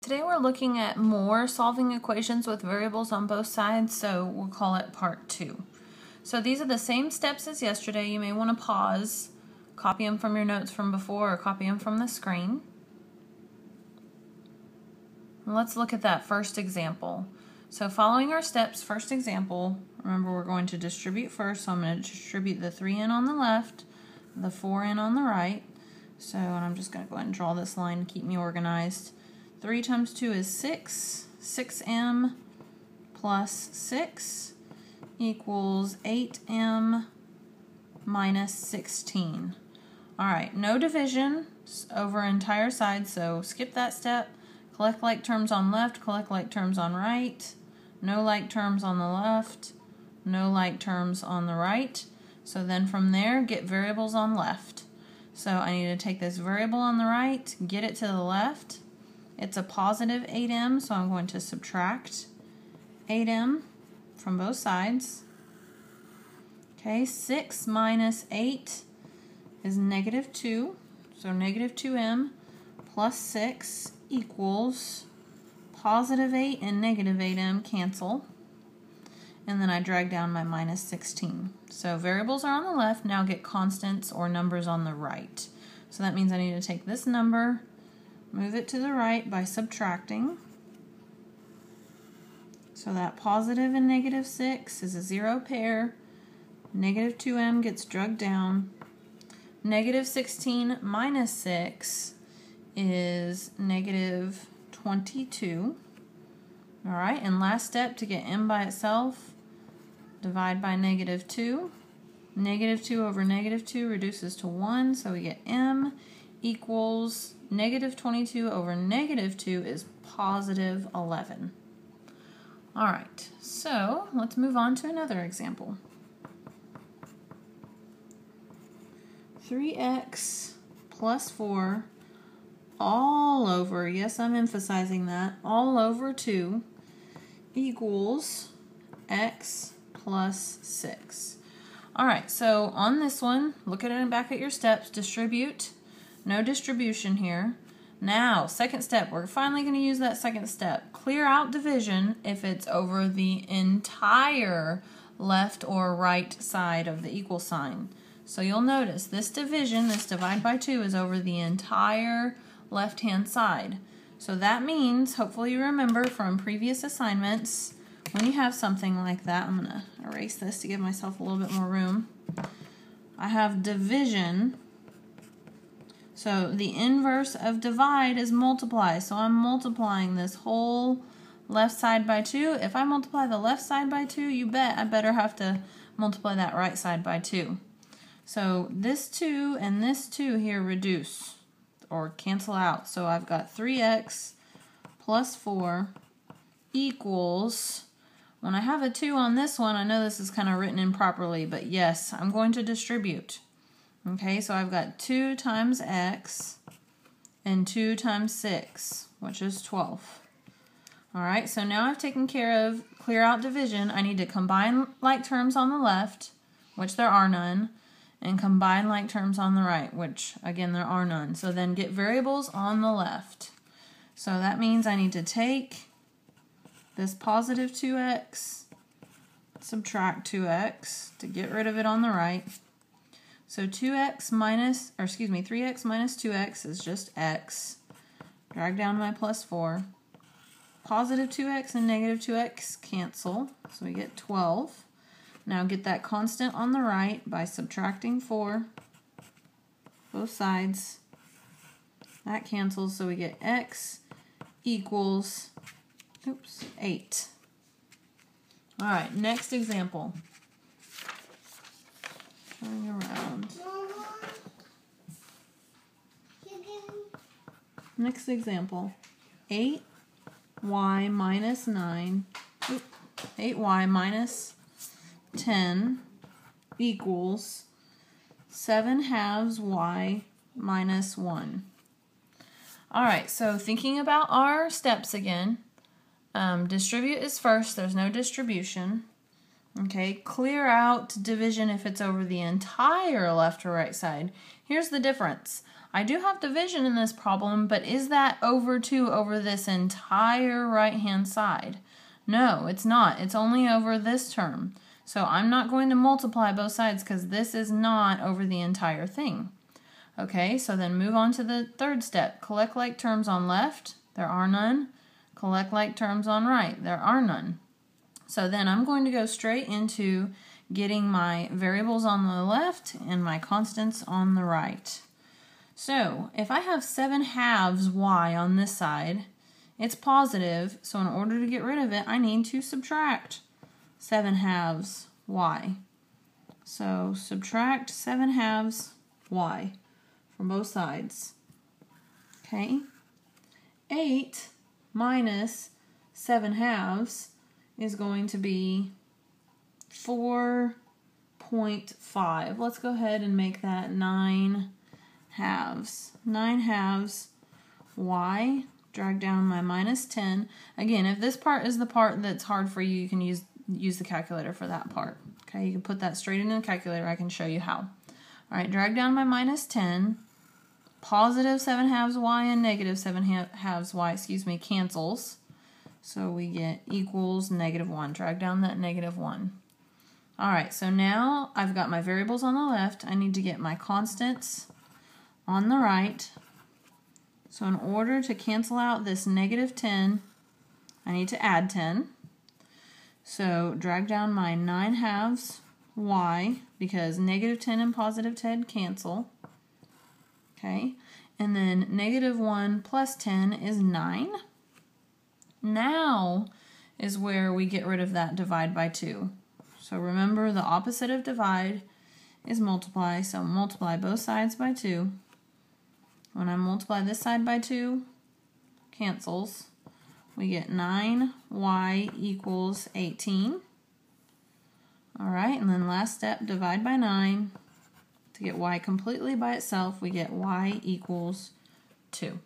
Today we're looking at more solving equations with variables on both sides, so we'll call it part 2. So these are the same steps as yesterday. You may want to pause, copy them from your notes from before, or copy them from the screen. Let's look at that first example. So following our steps, first example, remember we're going to distribute first, so I'm going to distribute the 3n on the left, the 4n on the right. So, and I'm just going to go ahead and draw this line to keep me organized. 3 times 2 is 6. 6m plus 6 equals 8m minus 16. Alright, no division over entire sides, so skip that step. Collect like terms on left, collect like terms on right. No like terms on the left, no like terms on the right. So then from there, get variables on left. So I need to take this variable on the right, get it to the left. It's a positive 8m, so I'm going to subtract 8m from both sides. Okay, 6 minus 8 is negative 2, so negative 2m plus 6 equals positive 8 and negative 8m cancel. And then I drag down my minus 16. So variables are on the left, now get constants or numbers on the right. So that means I need to take this number, move it to the right by subtracting. So that positive and negative 6 is a 0 pair. Negative 2m gets dragged down. Negative 16 minus 6 is negative 22. Alright, and last step to get m by itself, divide by negative 2. Negative 2 over negative 2 reduces to 1, so we get m equals negative 22 over negative 2 is positive 11. Alright, so let's move on to another example. 3x plus 4 all over, yes, I'm emphasizing that, all over 2 equals x plus 6. Alright, so on this one, look at it back at your steps, distribute. No distribution here. Now, second step, we're finally going to use that second step. Clear out division if it's over the entire left or right side of the equal sign. So you'll notice this division, this divide by 2, is over the entire left-hand side. So that means, hopefully you remember from previous assignments, when you have something like that, I'm going to erase this to give myself a little bit more room. I have division. So the inverse of divide is multiply. So I'm multiplying this whole left side by 2. If I multiply the left side by 2, you bet I better have to multiply that right side by 2. So this 2 and this 2 here reduce or cancel out. So I've got 3x plus 4 equals, when I have a 2 on this one, I know this is kind of written improperly, but yes, I'm going to distribute. Okay, so I've got 2 times x and 2 times 6, which is 12. Alright, so now I've taken care of clear out division. I need to combine like terms on the left, which there are none, and combine like terms on the right, which, again, there are none. So then get variables on the left. So that means I need to take this positive 2x, subtract 2x to get rid of it on the right. So 3x minus 2x is just x. Drag down my plus 4. Positive 2x and negative 2x cancel, so we get 12. Now get that constant on the right by subtracting 4, both sides. That cancels, so we get x equals 8. Alright, next example. Turning around. Next example. 8y minus 9, 8y minus 10 equals 7 halves y minus 1. Alright, so thinking about our steps again, distribute is first, there's no distribution. Okay, clear out division if it's over the entire left or right side. Here's the difference. I do have division in this problem, but is that over 2 over this entire right-hand side? No, it's not. It's only over this term. So I'm not going to multiply both sides because this is not over the entire thing. Okay, so then move on to the third step. Collect like terms on left. There are none. Collect like terms on right. There are none. So then I'm going to go straight into getting my variables on the left and my constants on the right. So if I have 7/2 y on this side, it's positive, so in order to get rid of it, I need to subtract 7/2 y. So subtract 7/2 y from both sides. Okay? 8 minus 7/2 is going to be 4.5. Let's go ahead and make that 9/2. 9/2 y. Drag down my minus 10. Again, if this part is the part that's hard for you, you can use the calculator for that part. Okay, you can put that straight into the calculator. I can show you how. All right, drag down my minus 10. Positive 7/2 y and negative 7/2 y, cancels. So we get equals -1. Drag down that -1. All right, so now I've got my variables on the left. I need to get my constants on the right. So in order to cancel out this -10, I need to add 10. So drag down my 9/2 y because -10 and +10 cancel. Okay, and then -1 plus 10 is 9. Now is where we get rid of that divide by 2. So remember, the opposite of divide is multiply, so multiply both sides by 2. When I multiply this side by 2, cancels. We get 9y equals 18. All right, and then last step, divide by 9. To get y completely by itself, we get y equals 2.